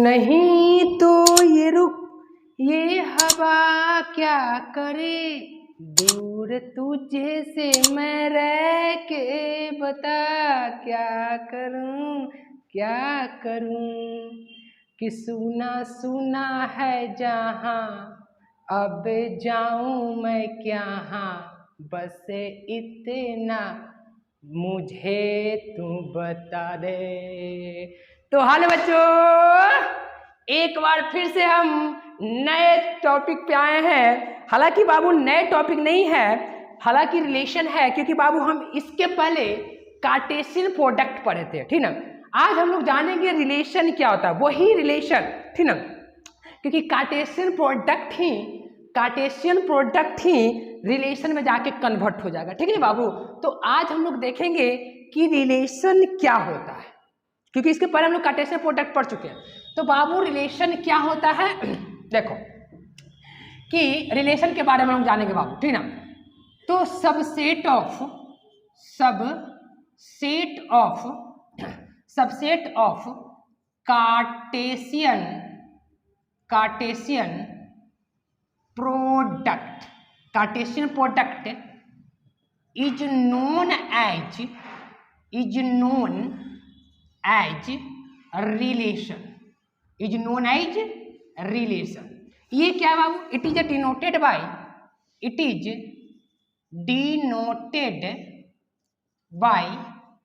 नहीं तो ये रुक ये हवा क्या करे, दूर तुझे से मैं रह के बता क्या करूं क्या करूं, कि सुना सुना है जहां अब जाऊं मैं क्याहाँ, बस इतना मुझे तू बता दे। तो हेलो बच्चों, एक बार फिर से हम नए टॉपिक पे आए हैं। हालांकि बाबू नए टॉपिक नहीं है, हालांकि रिलेशन है, क्योंकि बाबू हम इसके पहले कार्टेशियन प्रोडक्ट पढ़े थे, ठीक ना। आज हम लोग जानेंगे रिलेशन क्या होता है, वही रिलेशन, ठीक ना, क्योंकि कार्टेशियन प्रोडक्ट ही रिलेशन में जाके कन्वर्ट हो जाएगा, ठीक है बाबू। तो आज हम लोग देखेंगे कि रिलेशन क्या होता है, क्योंकि इसके पहले हम लोग कार्टेशियन प्रोडक्ट पढ़ चुके हैं। तो बाबू रिलेशन क्या होता है देखो, कि रिलेशन के बारे में हम जानेंगे बाबू, ठीक ना। तो subset of Cartesian product is known as relation। ये क्या है बाबू? It is denoted by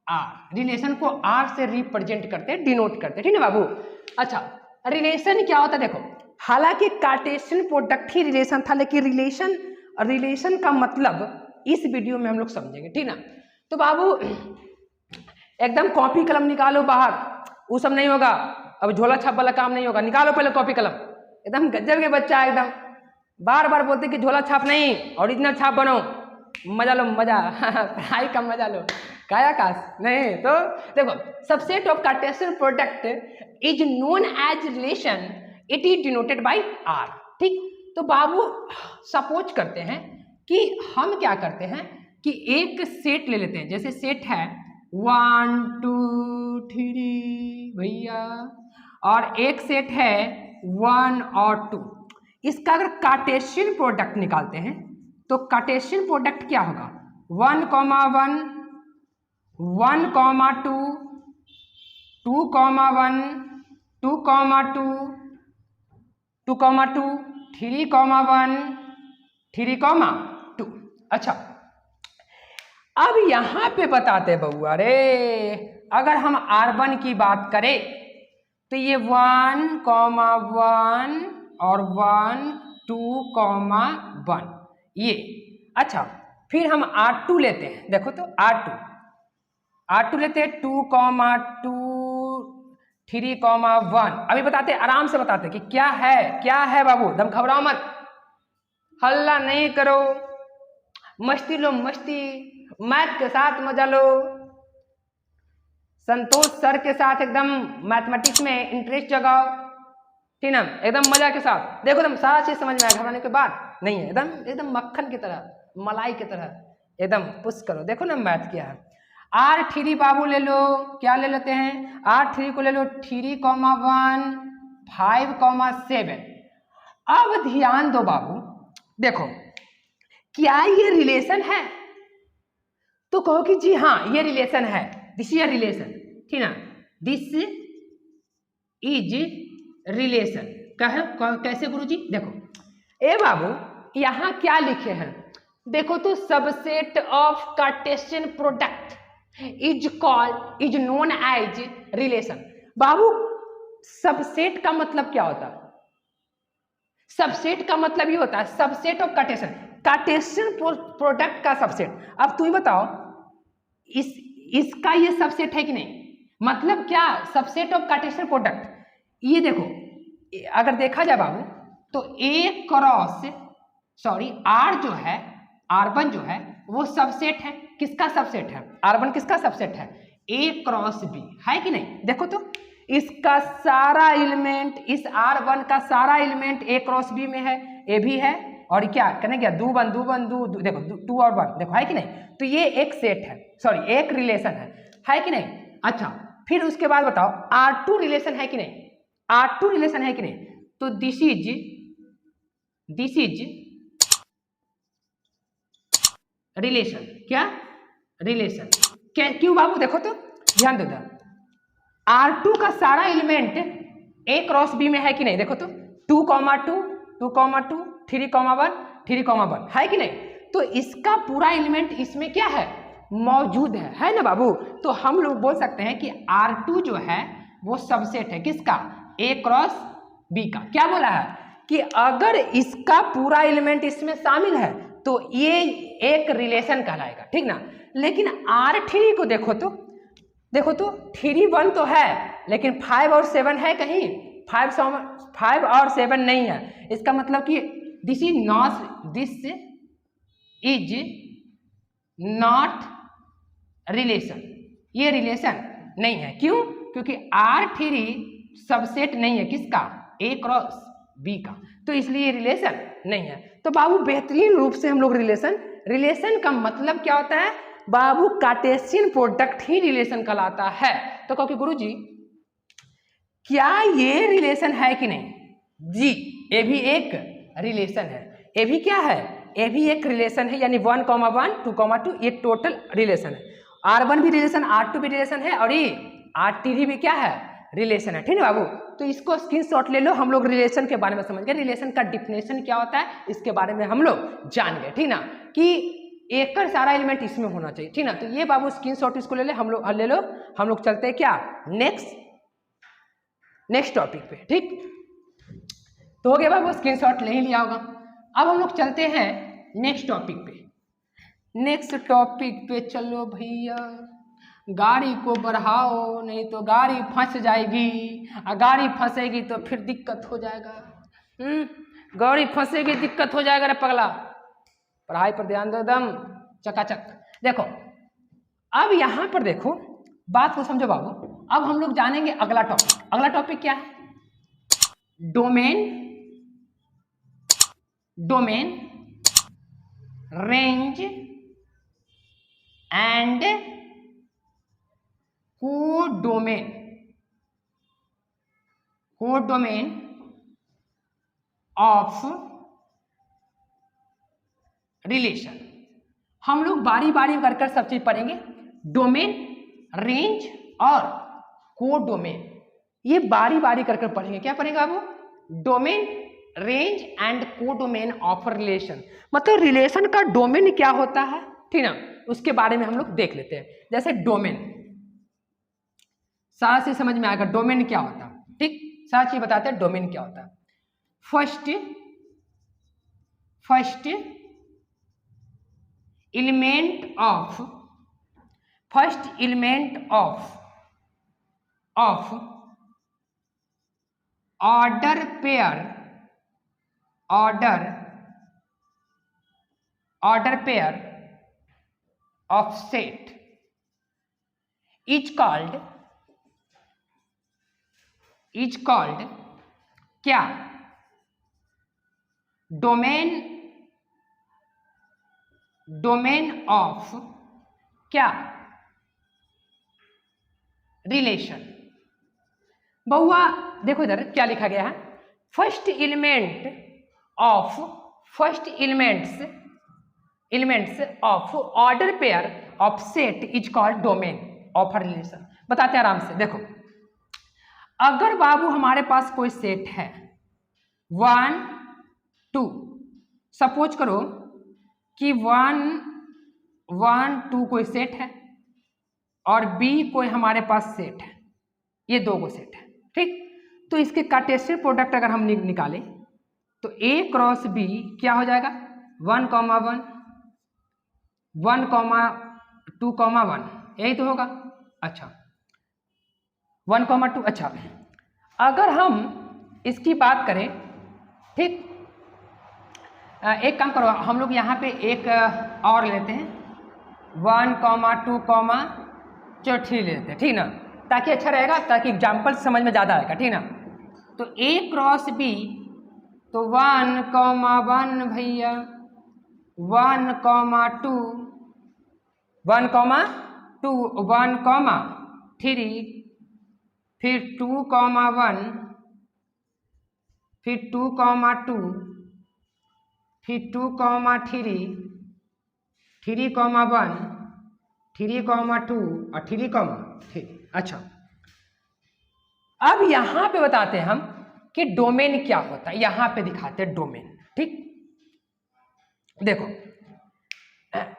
R. Relation को आर से रिप्रेजेंट करते हैं, डिनोट करते हैं, ठीक है बाबू। अच्छा, रिलेशन क्या होता है देखो, हालांकि कार्टेशियन प्रोडक्ट ही रिलेशन था, लेकिन रिलेशन का मतलब इस वीडियो में हम लोग समझेंगे, ठीक ना। तो बाबू एकदम कॉपी कलम निकालो बाहर, वो सब नहीं होगा, अब झोला छाप वाला काम नहीं होगा, निकालो पहले कॉपी कलम। एकदम गजब के बच्चा, एकदम बार बार बोलते कि झोला छाप नहीं, ओरिजिनल छाप बनो, मजा लो मजा पढ़ाई का मजा लो, काया काश नहीं। तो देखो, subset of Cartesian product is known as relation, it is denoted by R, ठीक। तो बाबू सपोज करते हैं कि हम क्या करते हैं कि एक सेट ले लेते हैं, जैसे सेट है 1 2 3 भैया, और एक सेट है 1 और 2। इसका अगर कार्टेशियन प्रोडक्ट निकालते हैं तो कार्टेशियन प्रोडक्ट क्या होगा? 1, 1 1, 2 2, 1 2, 2 2, 3, 1 3, 2। अच्छा, अब यहां पे बताते बउआ रे, अगर हम R1 की बात करें तो ये 1, 1 और 1 2, 1 ये। अच्छा, फिर हम R2 लेते हैं, देखो तो R2 लेते हैं 2, 2 3, 1। अभी बताते, आराम से बताते कि क्या है बाबू, दम घबराओ मत, हल्ला नहीं करो, मस्ती लो मस्ती, मैथ के साथ मजा लो, संतोष सर के साथ एकदम मैथमेटिक्स में इंटरेस्ट जगाओ, ठीक ना, एकदम मजा के साथ। देखो एकदम सारा चीज समझ में आया, घबराने की बात नहीं है, एकदम मक्खन की तरह, मलाई की तरह एकदम पुश करो। देखो ना मैथ क्या है। R3 बाबू ले लो, क्या ले लेते हैं? R3 को ले लो 3, 1 5, 7। अब ध्यान दो बाबू, देखो क्या ये रिलेशन है? तो कहो कि जी हाँ ये रिलेशन है, दिस इज रिलेशन, ठीक ना, दिस इज रिलेशन। कैसे गुरुजी? देखो ए बाबू, यहां क्या लिखे हैं देखो तो, subset of Cartesian product is known as relation. बाबू सबसेट का मतलब क्या होता है? सबसेट का मतलब ये होता है सबसेट ऑफ कार्टेशियन प्रोडक्ट का सबसेट। अब तुम बताओ, इसका ये सबसेट है कि नहीं? मतलब क्या? Subset of Cartesian product. ये देखो, अगर देखा जाए बाबू तो R जो है, R1 जो है वो सबसेट है, किसका सबसेट है? R1 किसका सबसेट है? A क्रॉस B, है कि नहीं? देखो तो इसका सारा एलिमेंट, इस R1 का सारा एलिमेंट A क्रॉस B में है, A भी है, और क्या कहने क्या, 2 1 2 देखो 2 और 1, देखो है कि नहीं? तो ये एक सेट है, एक रिलेशन है कि नहीं? अच्छा, फिर उसके बाद बताओ R2 रिलेशन है कि नहीं? R2 रिलेशन है कि नहीं? तो दिस इज रिलेशन। क्या? रिलेशन। क्या? क्यों बाबू? देखो तो ध्यान दो। R2 का सारा एलिमेंट A क्रॉस B में है कि नहीं? देखो तो 2,2 2,2 3,1 3,1 है कि नहीं? तो इसका पूरा एलिमेंट इसमें क्या है? मौजूद है ना बाबू? तो हम लोग बोल सकते हैं कि R2 जो है वो सबसेट है किसका? A क्रॉस B का। क्या बोला है? कि अगर इसका पूरा एलिमेंट इसमें शामिल है तो ये एक रिलेशन कहलाएगा, ठीक ना? लेकिन R3 को देखो तो 3 1 तो है, लेकिन 5 और 7 है कहीं? 5 और 7 नहीं है। इसका मतलब कि दिस इज नॉट रिलेशन। ये रिलेशन नहीं है। क्यों? क्योंकि R3 सबसेट नहीं है किसका? A क्रॉस B का, तो इसलिए रिलेशन नहीं है। तो बाबू बेहतरीन रूप से हम लोग रिलेशन का मतलब क्या होता है बाबू? कार्टेशियन प्रोडक्ट ही रिलेशन कहलाता है। तो कहो कि गुरुजी क्या ये रिलेशन है कि नहीं? जी, ये भी एक रिलेशन है। ये भी क्या है? ये भी एक रिलेशन है, यानी 1,1 2,2 ये टोटल रिलेशन है। R1 भी रिलेशन, R2 भी रिलेशन है, और ये R3 भी क्या है? रिलेशन है, ठीक है बाबू? तो इसको स्क्रीनशॉट ले लो। हम लोग रिलेशन के बारे में समझ गए, रिलेशन का डिफिनेशन क्या होता है इसके बारे में हम लोग जान गए, ठीक ना? कि एक का सारा एलिमेंट इसमें होना चाहिए, ठीक ना? तो ये बाबू स्क्रीनशॉट इसको ले ले, हम लोग चलते हैं क्या? नेक्स्ट टॉपिक पे, ठीक? तो हो गया बाबू, स्क्रीनशॉट ले ही लिया होगा। अब हम लोग चलते हैं नेक्स्ट टॉपिक पे। चलो भैया, गाड़ी को बढ़ाओ नहीं तो गाड़ी फंस जाएगी, और गाड़ी फंसेगी तो फिर दिक्कत हो जाएगा। गाड़ी फंसेगी, दिक्कत हो जाएगा रे पगला। पढ़ाई पर ध्यान दो एकदम चकाचक। देखो अब यहां पर देखो, बात को समझो बाबू। अब हम लोग जानेंगे अगला टॉपिक क्या है? Domain, range and codomain of relation. हम लोग बारी बारी कर सब चीज पढ़ेंगे। डोमेन, रेंज और कोडोमेन, ये बारी बारी कर पढ़ेंगे। क्या पढ़ेंगे बाबू? Domain, range and codomain of relation. मतलब रिलेशन का डोमेन क्या होता है, ठीक ना? उसके बारे में हम लोग देख लेते हैं। जैसे डोमेन, सारा चीज समझ में आएगा डोमेन क्या होता है, ठीक? सारा चीज बताते हैं डोमेन क्या होता है। First element of order pair of set is called क्या? डोमेन ऑफ क्या? रिलेशन। बहुआ देखो इधर क्या लिखा गया है। First elements of order pair of set is called domain of relation. बताते हैं आराम से। देखो अगर बाबू हमारे पास कोई सेट है 1 2, सपोज करो कि 1 1 2 कोई सेट है और B कोई हमारे पास सेट है, ये दो को सेट है, ठीक? तो इसके कार्टेशियन प्रोडक्ट अगर हम निकालें तो A क्रॉस B क्या हो जाएगा? 1,1 1,2,1 यही तो होगा। अच्छा 1,2। अच्छा अगर हम इसकी बात करें, ठीक, एक काम करो, हम लोग यहाँ पे एक और लेते हैं 1,2,3 लेते हैं, ठीक ना? ताकि अच्छा रहेगा, ताकि एग्जाम्पल समझ में ज़्यादा आएगा, ठीक ना? तो A क्रॉस B तो 1,1 भैया 1,2 1,3 फिर 2,1 फिर 2,2, फिर 2,3, 3,1, 3,2 और 3,3। अच्छा, अब यहां पे बताते हैं हम कि डोमेन क्या होता है, यहां पे दिखाते हैं डोमेन। ठीक, देखो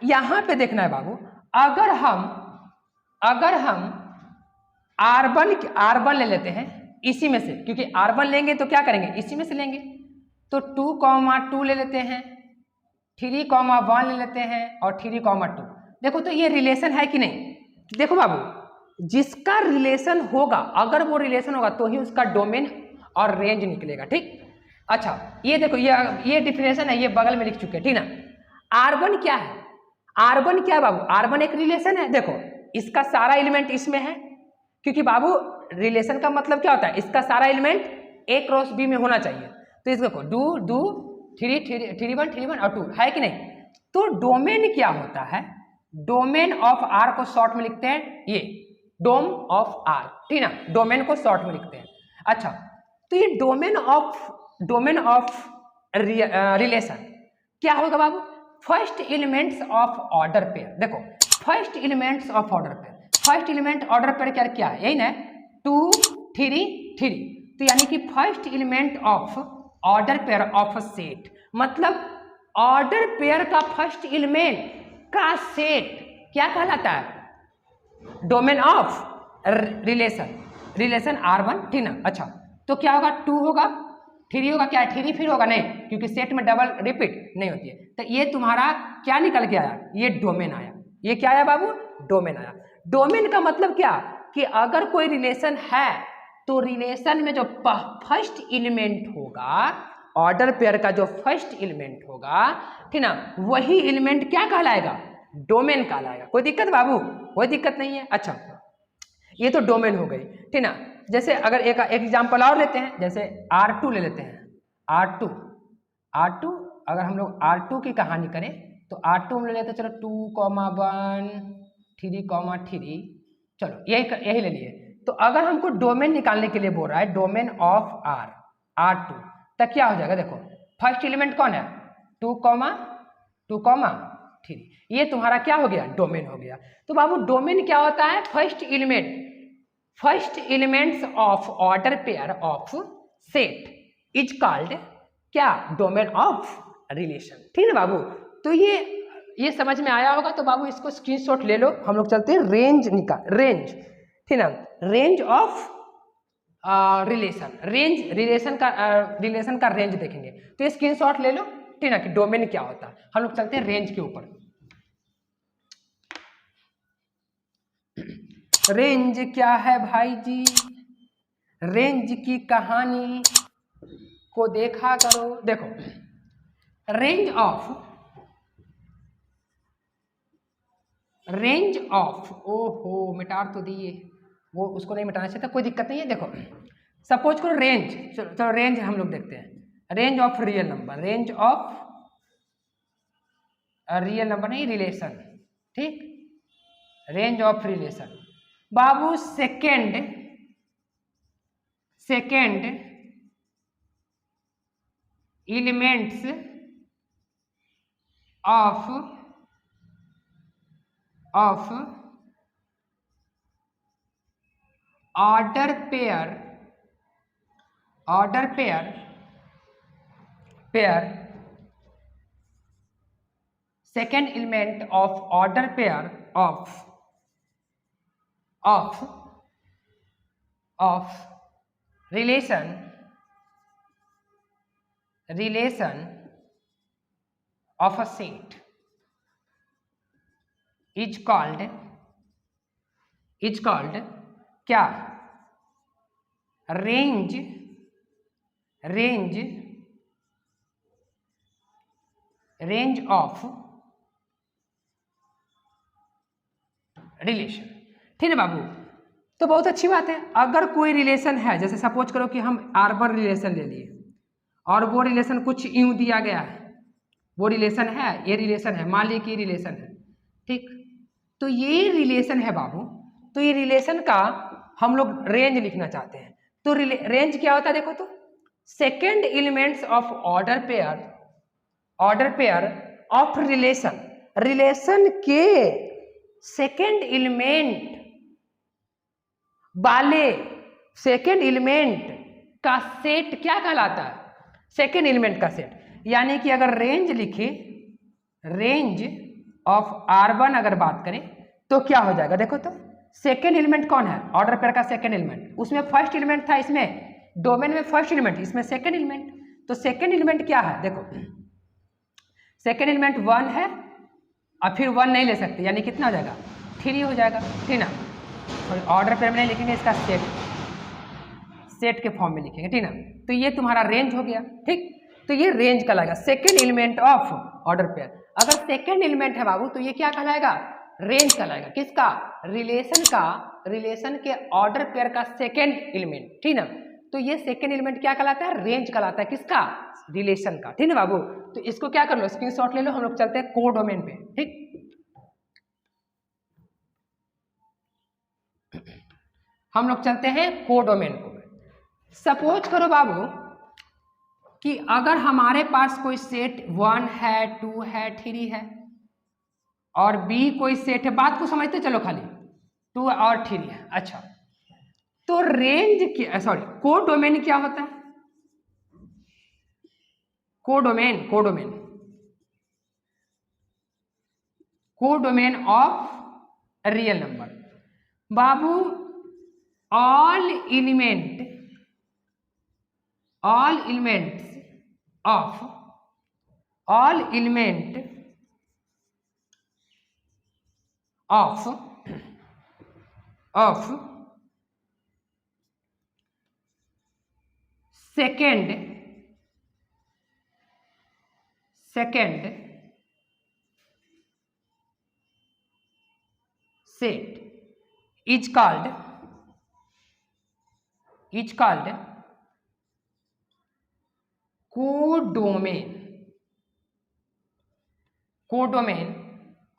यहां पे देखना है बाबू, अगर हम R1 ले लेते हैं इसी में से, क्योंकि R1 लेंगे तो क्या करेंगे, इसी में से लेंगे। तो 2,2 ले लेते हैं, 3,1 ले लेते हैं और 3,2। देखो तो ये रिलेशन है कि नहीं। देखो बाबू, जिसका रिलेशन होगा, अगर वो रिलेशन होगा तो ही उसका डोमेन और रेंज निकलेगा। ठीक, अच्छा ये देखो, ये डिफिनेशन है, ये बगल में लिख चुके हैं, ठीक ना। R1 क्या है, R1 क्या है बाबू, R1 एक रिलेशन है। देखो इसका सारा एलिमेंट इसमें है, क्योंकि बाबू रिलेशन का मतलब क्या होता है, इसका सारा एलिमेंट A क्रॉस B में होना चाहिए। तो इसको देखो 2 3 1 और 2 है कि नहीं। तो डोमेन क्या होता है, डोमेन ऑफ R को शॉर्ट में लिखते हैं, ये डोम ऑफ R, ठीक ना, डोमेन को शॉर्ट में लिखते हैं। अच्छा, तो ये डोमेन ऑफ रिलेशन क्या होगा बाबू, first elements of order pair. देखो first elements of order pair, first element order pair क्या है, यही ना, 2 3 3। तो यानी कि first element of order pair of set, मतलब ऑर्डर पेयर का फर्स्ट एलिमेंट का सेट क्या कहलाता है, डोमेन ऑफ रिलेशन R1, ठीक ना। अच्छा, तो क्या होगा, 2 होगा, 3 होगा, क्या 3 फिर होगा नहीं, क्योंकि सेट में डबल रिपीट नहीं होती है। तो ये तुम्हारा क्या निकल के आया, ये डोमेन आया। ये क्या आया बाबू, डोमेन आया। डोमेन का मतलब क्या, कि अगर कोई रिलेशन है तो रिलेशन में जो फर्स्ट एलिमेंट होगा, ऑर्डर पेयर का जो फर्स्ट एलिमेंट होगा, ठीक ना, वही एलिमेंट क्या कहलाएगा, डोमेन कहलाएगा। कोई दिक्कत बाबू, कोई दिक्कत नहीं है। अच्छा, ये तो डोमेन हो गई, ठीक ना। जैसे अगर एक एग्जांपल और लेते हैं, जैसे R2 ले लेते हैं, R2 अगर हम लोग R2 की कहानी करें तो R2 में ले लेते हैं, चलो 2,1 3,3, चलो यही ले लिए। तो अगर हमको डोमेन निकालने के लिए बोल रहा है, डोमेन ऑफ R2, तब क्या हो जाएगा, देखो फर्स्ट एलिमेंट कौन है, 2,3, ये तुम्हारा क्या हो गया, डोमेन हो गया। तो बाबू डोमेन क्या होता है, first elements of order pair of set is called क्या, डोमेन ऑफ रिलेशन, ठीक है बाबू। तो ये समझ में आया होगा। तो बाबू इसको स्क्रीनशॉट ले लो, हम लोग चलते हैं रेंज, ठीक ना, रेंज ऑफ रिलेशन, रिलेशन का रेंज देखेंगे। तो ये स्क्रीनशॉट ले लो, ठीक ना, कि डोमेन क्या होता है। हम लोग चलते हैं रेंज के ऊपर। रेंज क्या है भाई जी, रेंज की कहानी को देखा करो। देखो रेंज ऑफ ओहो मिटा तो दिए, वो उसको नहीं मिटाना चाहिए था, कोई दिक्कत नहीं है। देखो सपोज करो रेंज, चलो रेंज हम लोग देखते हैं, range of real number, range of real number नहीं, रिलेशन, ठीक, range of relation. Babu second elements of order pair second element of order pair of relation of a set is called क्या, range of relation, ठीक है बाबू। तो बहुत अच्छी बात है, अगर कोई रिलेशन है, जैसे सपोज करो कि हम R1 रिलेशन ले लिए और वो रिलेशन कुछ यूं दिया गया है, वो रिलेशन है, ये रिलेशन है, मान लीजिए कि रिलेशन है, ठीक। तो ये रिलेशन है बाबू, तो ये रिलेशन का हम लोग रेंज लिखना चाहते हैं। तो रेंज क्या होता है, देखो तो second elements of order pair of relation के सेकेंड एलिमेंट वाले सेकेंड एलिमेंट का सेट क्या कहलाता है? सेकेंड एलिमेंट का सेट। यानी कि अगर रेंज लिखे, रेंज ऑफ R1 अगर बात करें तो क्या हो जाएगा? देखो तो सेकेंड एलिमेंट कौन है? ऑर्डर पेयर का सेकेंड एलिमेंट। उसमें फर्स्ट एलिमेंट था, इसमें डोमेन में फर्स्ट एलिमेंट, इसमें सेकेंड एलिमेंट। तो सेकेंड एलिमेंट क्या है? देखो सेकेंड एलिमेंट 1 है और फिर 1 नहीं ले सकते, यानी कितना हो जाएगा? 3 हो जाएगा, ठीक ना। और ऑर्डर पेयर में नहीं लिखेंगे, इसका सेट के फॉर्म में लिखेंगे, ठीक ना। तो ये तुम्हारा रेंज हो गया, ठीक। तो ये रेंज कहलाएगा, second element of order pair. अगर सेकेंड एलिमेंट है बाबू तो ये क्या कहलाएगा? रेंज कहलाएगा। किसका? रिलेशन के ऑर्डर पेयर का सेकेंड एलिमेंट, ठीक ना। तो ये सेकेंड एलिमेंट क्या कहलाता है? रेंज कहलाता है। किसका? रिलेशन का, ठीक ना बाबू। तो इसको क्या कर लो, स्क्रीनशॉट ले लो। हम लोग चलते हैं कोडोमेन पे, ठीक। हम लोग चलते हैं कोडोमेन को। सपोज करो बाबू कि अगर हमारे पास कोई सेट 1 है, 2 है, 3 है और B कोई सेट है, बात को समझते चलो, खाली 2 और 3 है। अच्छा, तो रेंज क्या, सॉरी, कोडोमेन क्या होता है? Codomain of real number. Babu all elements of second set is called codomain.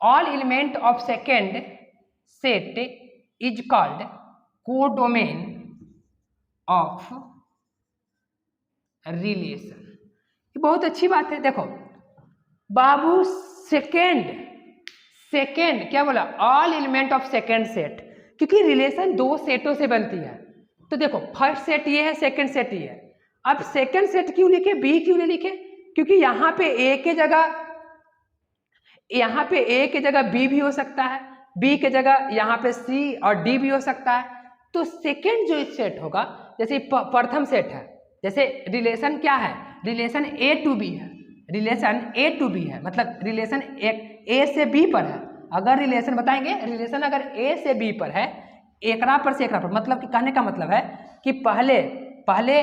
All element of second set is called codomain of relation. ये बहुत अच्छी बात है। देखो बाबू सेकेंड क्या बोला? All element of second set, क्योंकि रिलेशन 2 सेटों से बनती है। तो देखो फर्स्ट सेट ये है, सेकेंड सेट ये है। अब सेकेंड सेट क्यों लिखे, बी क्यों नहीं लिखे? क्योंकि यहाँ पे ए के जगह बी भी हो सकता है, बी के जगह यहाँ पे सी और डी भी हो सकता है। तो सेकेंड जो सेट होगा, जैसे प्रथम सेट है, जैसे रिलेशन क्या है? रिलेशन A to B है, मतलब रिलेशन A से B पर है। अगर रिलेशन बताएंगे, रिलेशन अगर A से B पर है, एकरा पर से एकरा पर, मतलब कि कहने का मतलब है कि पहले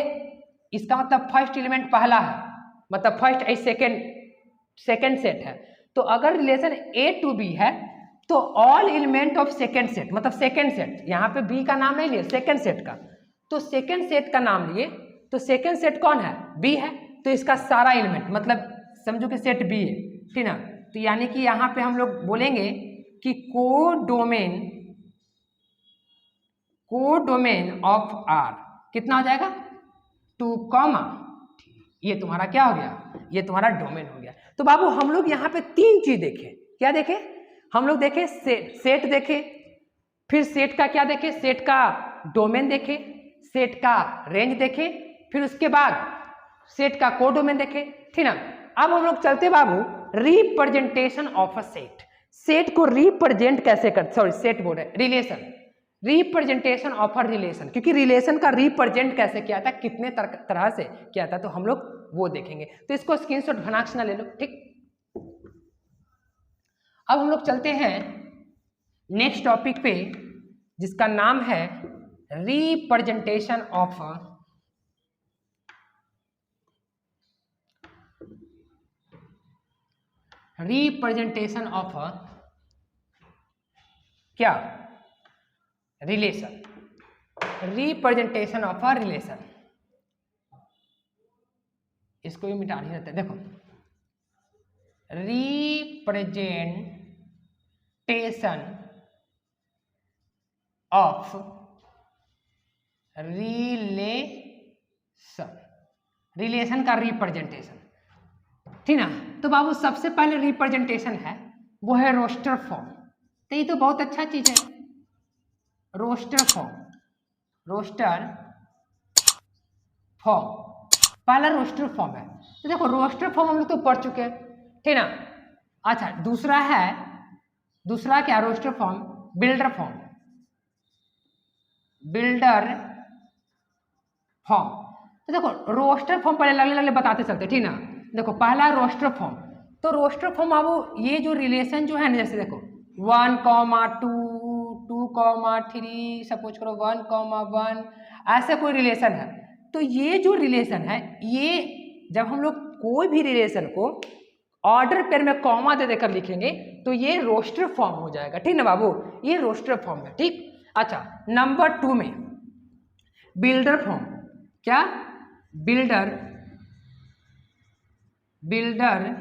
इसका मतलब फर्स्ट एलिमेंट पहला है, मतलब फर्स्ट सेकेंड सेट है। तो अगर रिलेशन A to B है तो all element of second set, मतलब सेकेंड सेट, यहाँ पे B का नाम नहीं लिए, सेकेंड सेट का, तो सेकेंड सेट का नाम लिए। तो सेकेंड सेट कौन है? B है। तो इसका सारा एलिमेंट, मतलब समझो कि सेट B है, ठीक ना। तो यानी कि यहाँ पे हम लोग बोलेंगे कि कोडोमेन ऑफ R कितना हो जाएगा? 2, ये तुम्हारा क्या हो गया? ये तुम्हारा डोमेन हो गया। तो बाबू हम लोग यहाँ पे 3 चीज देखे। क्या देखे? हम लोग देखे सेट देखे, फिर सेट का क्या देखे? सेट का डोमेन देखे, सेट का रेंज देखे, फिर उसके बाद सेट का कोडोमेन देखे, ठीक ना। अब हम लोग चलते बाबू रिप्रेजेंटेशन ऑफ अ सेट को रिप्रेजेंट कैसे करते, सॉरी सेट बोल रहे, रिप्रेजेंटेशन ऑफ अ रिलेशन, क्योंकि रिलेशन का रिप्रेजेंट कैसे किया था, कितने तरह से किया था, तो हम लोग वो देखेंगे। तो इसको स्क्रीनशॉट भनाक ना ले लो, ठीक। अब हम लोग चलते हैं नेक्स्ट टॉपिक पे, जिसका नाम है रिप्रेजेंटेशन ऑफ क्या? Relation. Representation of a relation, इसको भी मिटा नहीं रहता। देखो रिप्रेजेंटेशन ऑफ रिलेशन, रिलेशन का रिप्रेजेंटेशन, ठीक ना। तो बाबू सबसे पहले रिप्रेजेंटेशन है वो है रोस्टर फॉर्म। तो ये तो बहुत अच्छा चीज है, रोस्टर फॉर्म, रोस्टर फॉर्म, पहला रोस्टर फॉर्म है। तो देखो रोस्टर फॉर्म हम लोग तो पढ़ चुके हैं, ठीक ना। अच्छा दूसरा है, दूसरा क्या, roster form, builder form, builder form. तो देखो रोस्टर फॉर्म पहले लगले लगले बताते चलते, ठीक ना। देखो पहला रोस्टर फॉर्म, तो रोस्टर फॉर्म अब ये जो रिलेशन जो है ना, जैसे देखो 1,2, 2,3, सपोज करो 1,1, ऐसा कोई रिलेशन है। तो ये जो रिलेशन है, ये जब हम लोग कोई भी रिलेशन को ऑर्डर पेयर में कॉमा दे देकर लिखेंगे तो ये रोस्टर फॉर्म हो जाएगा, ठीक ना बाबू, ये रोस्टर फॉर्म है, ठीक। अच्छा नंबर 2 में बिल्डर फॉर्म, क्या, builder, builder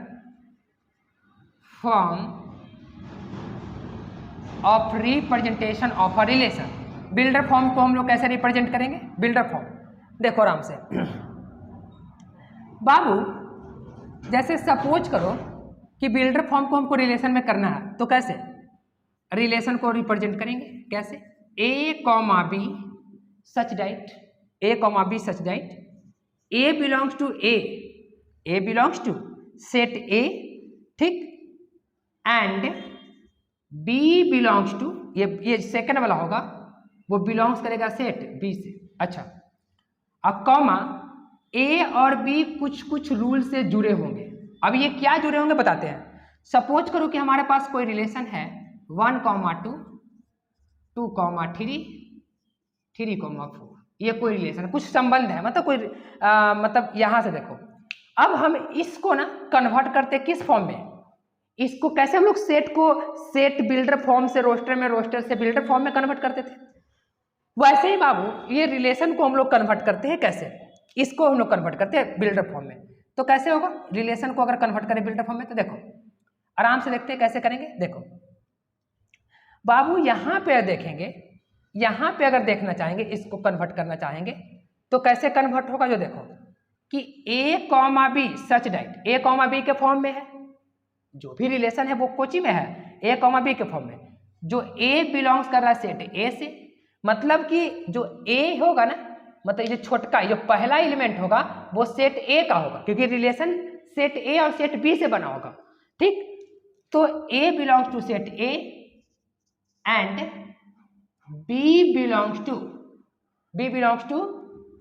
form of representation of a relation. Builder form को हम लोग कैसे रिप्रेजेंट करेंगे, बिल्डर फॉर्म देखो आराम से बाबू, जैसे सपोज करो कि बिल्डर फॉर्म को हमको रिलेशन में करना है, तो कैसे रिलेशन को रिप्रेजेंट करेंगे, कैसे, A comma B such that, A comma B such that A belongs to A belongs to set A, ठीक, एंड बी बिलोंग्स टू, ये सेकंड वाला होगा, वो बिलोंग्स करेगा सेट बी से। अच्छा अब कॉमा ए और बी कुछ कुछ रूल से जुड़े होंगे। अब ये क्या जुड़े होंगे बताते हैं। सपोज करो कि हमारे पास कोई रिलेशन है 1,2, 2,3, 3,4, ये कोई रिलेशन, कुछ संबंध है, मतलब कोई मतलब यहां से देखो। अब हम इसको ना कन्वर्ट करते किस फॉर्म में, इसको कैसे हम लोग सेट को सेट बिल्डर फॉर्म से रोस्टर में, रोस्टर से बिल्डर फॉर्म में कन्वर्ट करते थे, वैसे ही बाबू ये रिलेशन को हम लोग कन्वर्ट करते हैं कैसे, इसको हम लोग कन्वर्ट करते हैं बिल्डर फॉर्म में। तो कैसे होगा, रिलेशन को अगर कन्वर्ट करें बिल्डर फॉर्म में, तो देखो आराम से देखते हैं कैसे करेंगे। देखो बाबू यहां पे देखेंगे, यहां पे अगर देखना चाहेंगे, इसको कन्वर्ट करना चाहेंगे तो कैसे कन्वर्ट होगा, जो देखो कि A comma B such that, A comma B के फॉर्म में है, जो भी रिलेशन है वो कोची में है, ए कॉमा बी के फॉर्म में, जो ए बिलोंग्स कर रहा है सेट ए से, मतलब कि जो ए होगा ना, मतलब ये छोटका जो पहला एलिमेंट होगा वो सेट ए का होगा, क्योंकि रिलेशन सेट ए और सेट बी से बना होगा, ठीक। तो A belongs to set A and B belongs to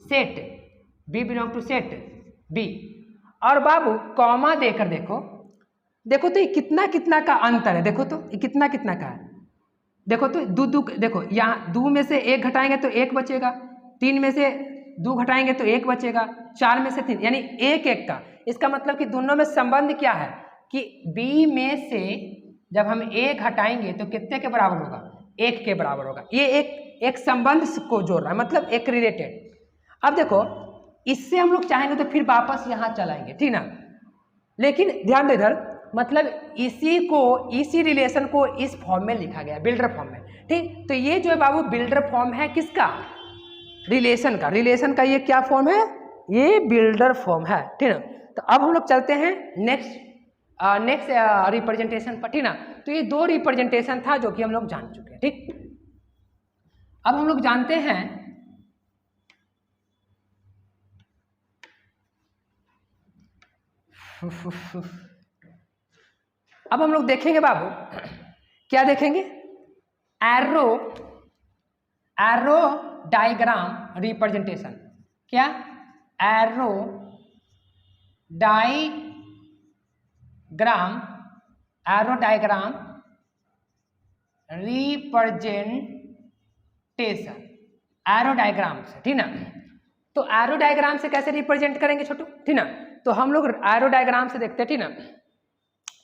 set, B belong to set B. और बाबू कॉमा देकर देखो, देखो तो ये कितना कितना का अंतर है, देखो तो ये कितना कितना का है, देखो तो दो, देखो यहाँ 2 में से 1 घटाएंगे तो 1 बचेगा, 3 में से 2 घटाएंगे तो 1 बचेगा, 4 में से 3, यानी 1 का। इसका मतलब कि दोनों में संबंध क्या है कि बी में से जब हम 1 घटाएंगे तो कितने के बराबर होगा, 1 के बराबर होगा। ये एक संबंध को जोड़ रहा है, मतलब एक रिलेटेड। अब देखो इससे हम लोग चाहेंगे तो फिर वापस यहाँ चलाएंगे, ठीक ना, लेकिन ध्यान दो इधर, मतलब इसी रिलेशन को इस फॉर्म में लिखा गया, बिल्डर फॉर्म में, ठीक। तो ये जो है बाबू बिल्डर फॉर्म है किसका, रिलेशन का, रिलेशन का ये क्या फॉर्म है, ये बिल्डर फॉर्म है, ठीक ना। तो अब हम लोग चलते हैं नेक्स्ट रिप्रेजेंटेशन पर, ठीक ना। तो ये 2 रिप्रेजेंटेशन था जो कि हम लोग जान चुके हैं, ठीक। अब हम लोग जानते हैं अब हम लोग देखेंगे बाबू, क्या देखेंगे, एरो डायग्राम रिप्रेजेंटेशन, क्या, arrow diagram representation, arrow diagram से, ठीक ना। तो एरो डायग्राम से कैसे रिप्रेजेंट करेंगे छोटू, ठीक ना। तो हम लोग एरो डायग्राम से देखते हैं, ठीक ना,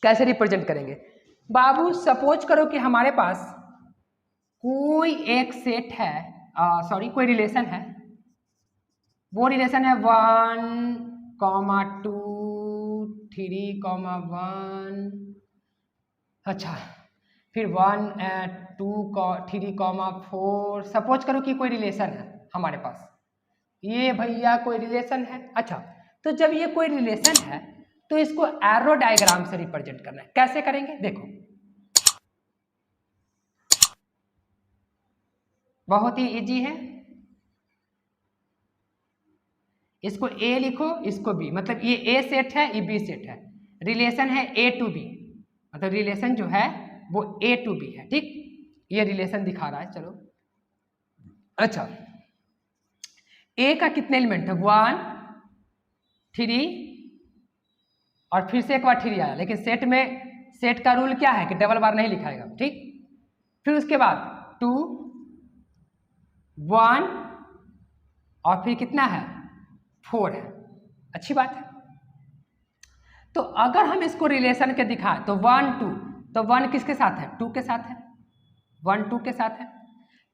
कैसे रिप्रेजेंट करेंगे। बाबू सपोज करो कि हमारे पास कोई एक सेट है, कोई रिलेशन है, वो रिलेशन है 1,2, 3,1, अच्छा फिर 1, 2, 3,4। सपोज करो कि कोई रिलेशन है हमारे पास, ये भैया कोई रिलेशन है। अच्छा तो जब ये कोई रिलेशन है तो इसको एरो डायग्राम से रिप्रेजेंट करना है। कैसे करेंगे देखो, बहुत ही इजी है। इसको ए लिखो, इसको बी, मतलब ये ए सेट है, ये बी सेट है, रिलेशन है ए टू बी, मतलब रिलेशन जो है वो ए टू बी है। ठीक, ये रिलेशन दिखा रहा है। चलो अच्छा, ए का कितने एलिमेंट है, 1 3 और फिर से एक बार 3 आया, लेकिन सेट में सेट का रूल क्या है कि डबल बार नहीं लिखाएगा। ठीक, फिर उसके बाद 2 1 और फिर कितना है 4 है। अच्छी बात है। तो अगर हम इसको रिलेशन के दिखाएं तो 1 2, तो 1 किसके साथ है, 2 के साथ है, 1 2 के साथ है।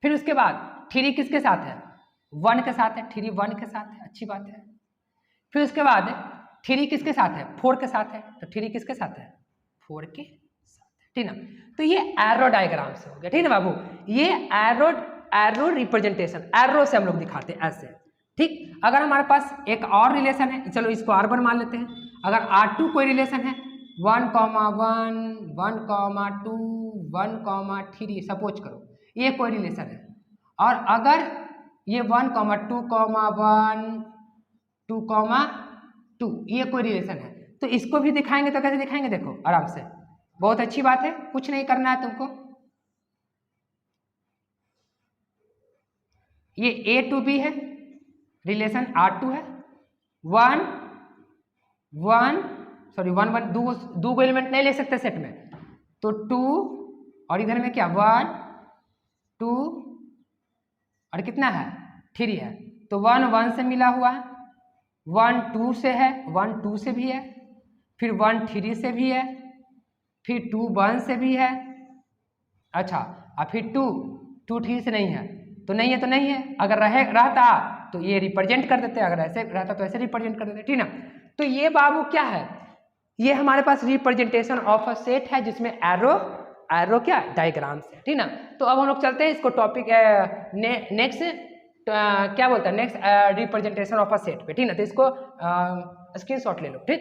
फिर उसके बाद 3 किसके साथ है, 1 के साथ है, 3 1 के साथ है। अच्छी बात है। फिर उसके बाद 3 किसके साथ है, 4 के साथ है, तो 3 किसके साथ है, 4 के साथ है। ठीक ना, तो ये एरो डायग्राम से हो गया। ठीक ना बाबू, ये एरो रिप्रेजेंटेशन, एरो से हम लोग दिखाते हैं ऐसे। ठीक, अगर हमारे पास एक और रिलेशन है, चलो इसको R1 मान लेते हैं। अगर R2 कोई रिलेशन है 1 1 1 2 1 3 सपोज करो, ये कोई रिलेशन है, और अगर ये 1 2 1 2 2 ये कोई रिलेशन है, तो इसको भी दिखाएंगे। तो कैसे दिखाएंगे देखो आराम से, बहुत अच्छी बात है, कुछ नहीं करना है तुमको। ये ए टू बी है, रिलेशन R2 है, 1 1 दो एलिमेंट नहीं ले सकते सेट में, तो 2 और इधर में क्या 1 2 और कितना है 3 है, तो 1 1 से मिला हुआ है, 1 2 से है, 1 2 से भी है, फिर 1 3 से भी है, फिर 2 1 से भी है। अच्छा, और फिर 2 3 से नहीं है, तो नहीं है तो नहीं है। अगर रहता तो ये रिप्रेजेंट कर देते, अगर ऐसे रहता तो ऐसे रिप्रेजेंट कर देते। ठीक ना, तो ये बाबू क्या है, ये हमारे पास रिप्रेजेंटेशन ऑफ अ सेट है जिसमें एरो क्या डायग्राम से। ठीक ना, तो अब हम लोग चलते हैं इसको टॉपिक नेक्स्ट क्या बोलते हैं, next representation of a set पे। ठीक ना, तो इसको स्क्रीनशॉट ले लो। ठीक,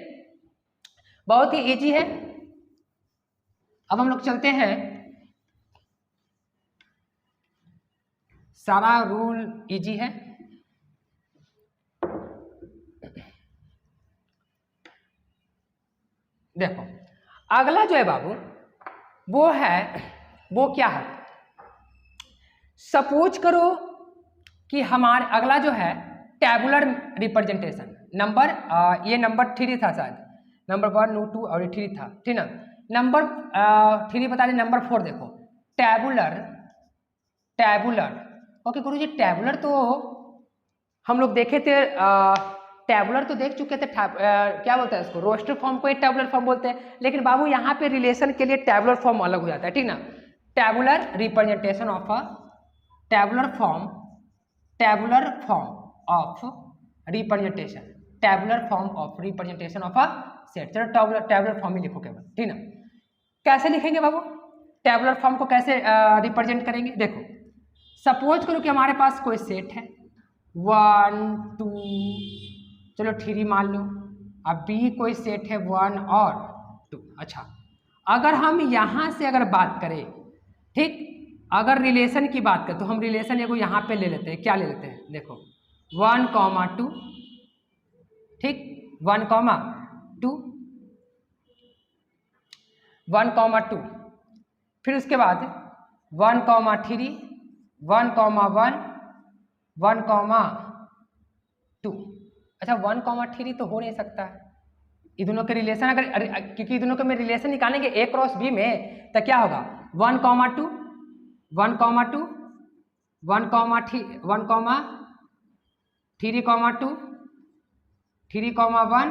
बहुत ही इजी है। अब हम लोग चलते हैं, सारा रूल इजी है। देखो अगला जो है बाबू वो क्या है, सपोज करो कि हमारे अगला जो है टेबुलर रिप्रेजेंटेशन, नंबर ये नंबर 3 था शायद, नंबर 1 2 और 3 था। ठीक ना, नंबर 3 बता दें, नंबर 4 देखो टेबुलर। ओके गुरु जी, टेबुलर तो हम लोग देखे थे, टेबुलर तो देख चुके थे, क्या बोलते हैं इसको, रोस्टर फॉर्म को टेबुलर फॉर्म बोलते हैं। लेकिन बाबू यहाँ पे रिलेशन के लिए टेबुलर फॉर्म अलग हो जाता है। ठीक ना, tabular representation of tabular form of representation of a set. चलो टेबुलर फॉर्म ही लिखो केवल। ठीक ना, कैसे लिखेंगे बाबू, टेबुलर फॉर्म को कैसे रिप्रेजेंट करेंगे देखो, सपोज करो कि हमारे पास कोई सेट है 1 2, चलो 3 मान लो, अब बी कोई सेट है 1 और 2। अच्छा, अगर हम यहाँ से अगर बात करें, ठीक, अगर रिलेशन की बात करें तो हम रिलेशन एगो यहाँ पे ले लेते हैं। क्या ले लेते हैं देखो, 1 2, ठीक, 1 2 1 2, फिर उसके बाद 1 3 1 1 1 2। अच्छा, 1 3 तो हो नहीं सकता है, ये दोनों के रिलेशन अगर, क्योंकि दोनों के में रिलेशन निकालेंगे A क्रॉस B में, तो क्या होगा 1 2 1 2 1 3 1 3 2 3 1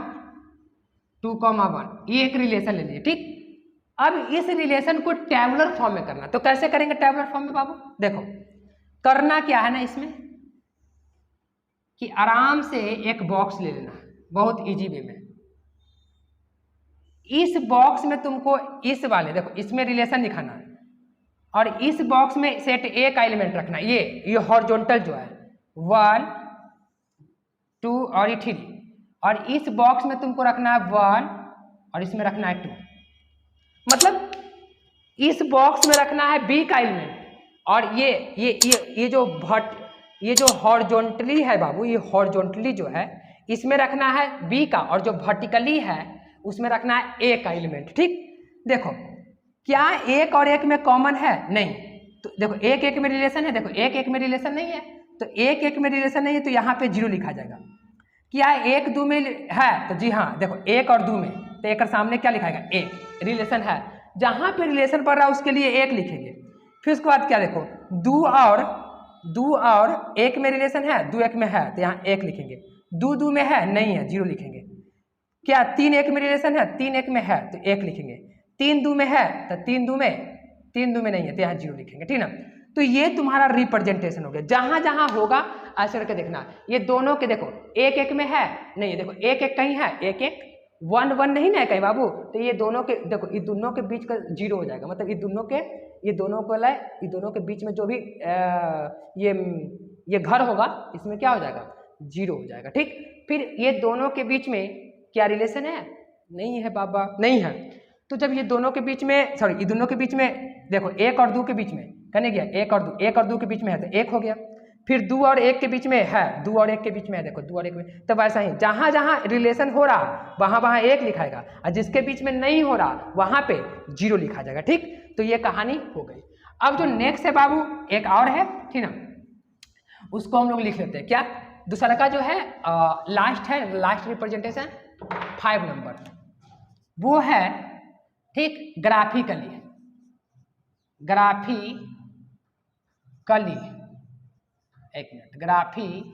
2 1, ये एक रिलेशन ले लिए। ठीक, अब इस रिलेशन को टेबुलर फॉर्म में करना, तो कैसे करेंगे टेबुलर फॉर्म में बाबू देखो, करना क्या है ना इसमें कि आराम से एक बॉक्स ले लेना, बहुत इजी वे में। इस बॉक्स में तुमको इस वाले देखो, इसमें रिलेशन दिखाना है, और इस बॉक्स में सेट ए का एलिमेंट रखना, ये हॉरिजॉन्टल जो है 1 2 और 3, और इस बॉक्स में तुमको रखना है 1 और इसमें रखना है 2। मतलब इस बॉक्स में रखना है b का एलिमेंट, और ये जो हॉरिजॉन्टली है बाबू, ये हॉरिजॉन्टली जो है इसमें रखना है b का, और जो वर्टिकली है उसमें रखना है a का एलिमेंट। ठीक, देखो क्या 1 और 1 में कॉमन है? नहीं। तो देखो 1 1 में रिलेशन है, देखो 1 1 में रिलेशन नहीं है, तो 1 1 में रिलेशन नहीं है तो यहाँ पे 0 लिखा जाएगा। क्या 1 2 में है? तो जी हाँ, देखो 1 और 2 में, तो 1 के सामने क्या लिखाएगा? 1 रिलेशन है, जहाँ पे रिलेशन पड़ रहा है उसके लिए 1 लिखेंगे। फिर उसके बाद क्या देखो 2 और 1 में रिलेशन है, 2 1 में है तो यहाँ 1 लिखेंगे। 2 2 में है नहीं है, 0 लिखेंगे। क्या 3 1 में रिलेशन है? 3 1 में है तो 1 लिखेंगे। 3 2 में है तो 3 2 में नहीं है तो यहाँ 0 लिखेंगे। ठीक ना, तो ये तुम्हारा रिप्रेजेंटेशन हो गया। जहां जहां होगा ऐसे करके देखना। ये दोनों के देखो 1 1 में है नहीं है, देखो 1 1 कहीं है, 1 1 1 1 नहीं ना कहीं बाबू, तो ये दोनों के देखो, ये दोनों के बीच का 0 हो जाएगा। मतलब ये दोनों के बीच में जो भी ये घर होगा इसमें क्या हो जाएगा? 0 हो जाएगा। ठीक, फिर ये दोनों के बीच में क्या रिलेशन है? नहीं है बाबा, नहीं है। तो जब ये दोनों के बीच में ये दोनों के बीच में देखो 1 और 2 के बीच में करने गया, 1 और 2 के बीच में है तो 1 हो गया। फिर 2 और 1 के बीच में है, 2 और 1 के बीच में है, देखो 2 और 1 में, तो वैसा ही जहां जहां रिलेशन हो रहा वहां 1 लिखाएगा, और जिसके बीच में नहीं हो रहा वहां पे 0 लिखा जाएगा। ठीक, तो ये कहानी हो गई। अब जो नेक्स्ट है बाबू, एक और है, ठीक ना, उसको हम लोग लिख लेते हैं। क्या? दूसरा का जो है लास्ट रिप्रेजेंटेशन 5 नंबर, वो है ठीक ग्राफिकली। एक मिनट, ग्राफिकली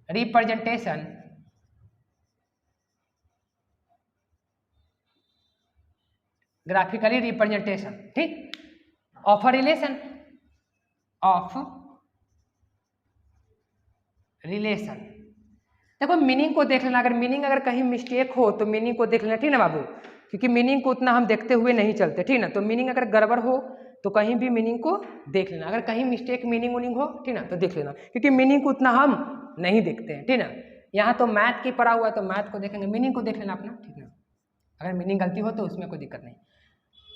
रिप्रेजेंटेशन ठीक ऑफ रिलेशन। देखो मीनिंग को देख लेना, अगर कहीं मिस्टेक हो तो मीनिंग को देख लेना। ठीक ना बाबू, क्योंकि मीनिंग को उतना हम देखते हुए नहीं चलते। ठीक ना, तो मीनिंग अगर गड़बड़ हो तो कहीं भी मीनिंग को देख लेना। अगर कहीं मिस्टेक मीनिंग हो, ठीक ना, तो देख लेना, क्योंकि मीनिंग को उतना हम नहीं देखते हैं। ठीक ना, यहाँ तो मैथ की पढ़ा हुआ है तो मैथ को देखेंगे, मीनिंग को देख लेना अपना। ठीक ना, अगर मीनिंग गलती हो तो उसमें कोई दिक्कत नहीं।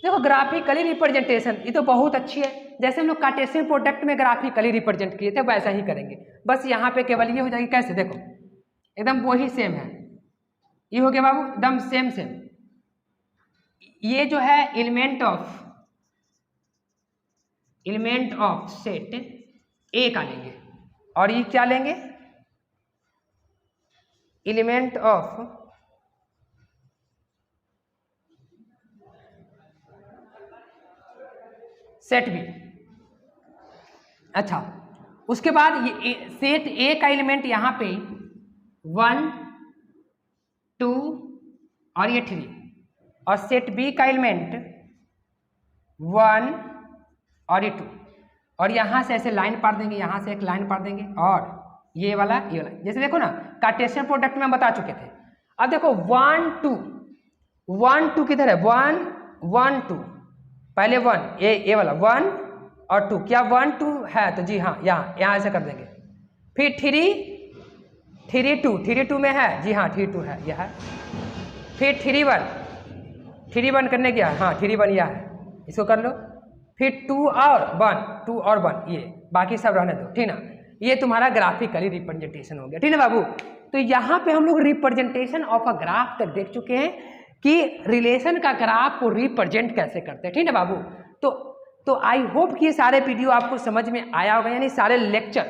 देखो ग्राफिकली रिप्रेजेंटेशन ये तो बहुत अच्छी है। जैसे हम लोग कार्टेशियन प्रोडक्ट में ग्राफिकली रिप्रेजेंट किए थे वैसा ही करेंगे, बस यहाँ पे केवल ये हो जाएगी। कैसे? देखो एकदम वही सेम है, ये हो गया बाबू एकदम सेम। ये जो है एलिमेंट ऑफ सेट ए का लेंगे, और ये क्या लेंगे? Element of set B. अच्छा, उसके बाद ये सेट ए का एलिमेंट यहाँ पे 1 2 और ये 3, और सेट बी का एलिमेंट 1 और ये 2, और यहाँ से ऐसे लाइन पार देंगे, यहाँ से एक लाइन पार देंगे, और ये वाला जैसे देखो ना कार्टेशियन प्रोडक्ट में हम बता चुके थे। अब देखो 1 2 किधर है? 1 2, पहले 1 ये वाला 1 और 2, क्या 1 2 है? तो जी हाँ, यहाँ ऐसे कर देंगे। फिर 3 2 में है, जी हाँ 3 2 है, यह है। फिर 3 1 करने गया, हाँ 3 1 यह है, इसको कर लो। फिर 2 और 1 ये बाकी सब रहने दो। ठीक ना, ये तुम्हारा ग्राफिकली रिप्रेजेंटेशन हो गया। ठीक है बाबू, तो यहाँ पे हम लोग रिप्रेजेंटेशन ऑफ अ ग्राफ तक देख चुके हैं कि रिलेशन का ग्राफ को रिप्रेजेंट कैसे करते हैं। ठीक है बाबू, तो आई होप कि ये सारे वीडियो आपको समझ में आया होगा, यानी सारे लेक्चर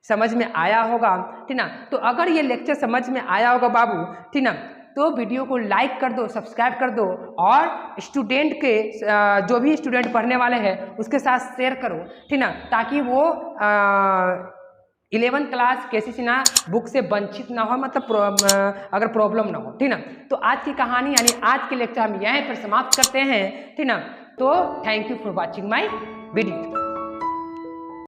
समझ में आया होगा। ठीक ना, तो अगर ये लेक्चर समझ में आया होगा बाबू, ठीक ना, तो वीडियो को लाइक कर दो, सब्सक्राइब कर दो, और स्टूडेंट के जो भी स्टूडेंट पढ़ने वाले हैं उसके साथ शेयर करो। ठीक ना, ताकि वो 11th class KC Sinha book से वंचित ना हो, मतलब अगर प्रॉब्लम ना हो। ठीक ना, तो आज की कहानी यानी आज के लेक्चर हम यहीं पर समाप्त करते हैं। ठीक ना, तो thank you for watching my video.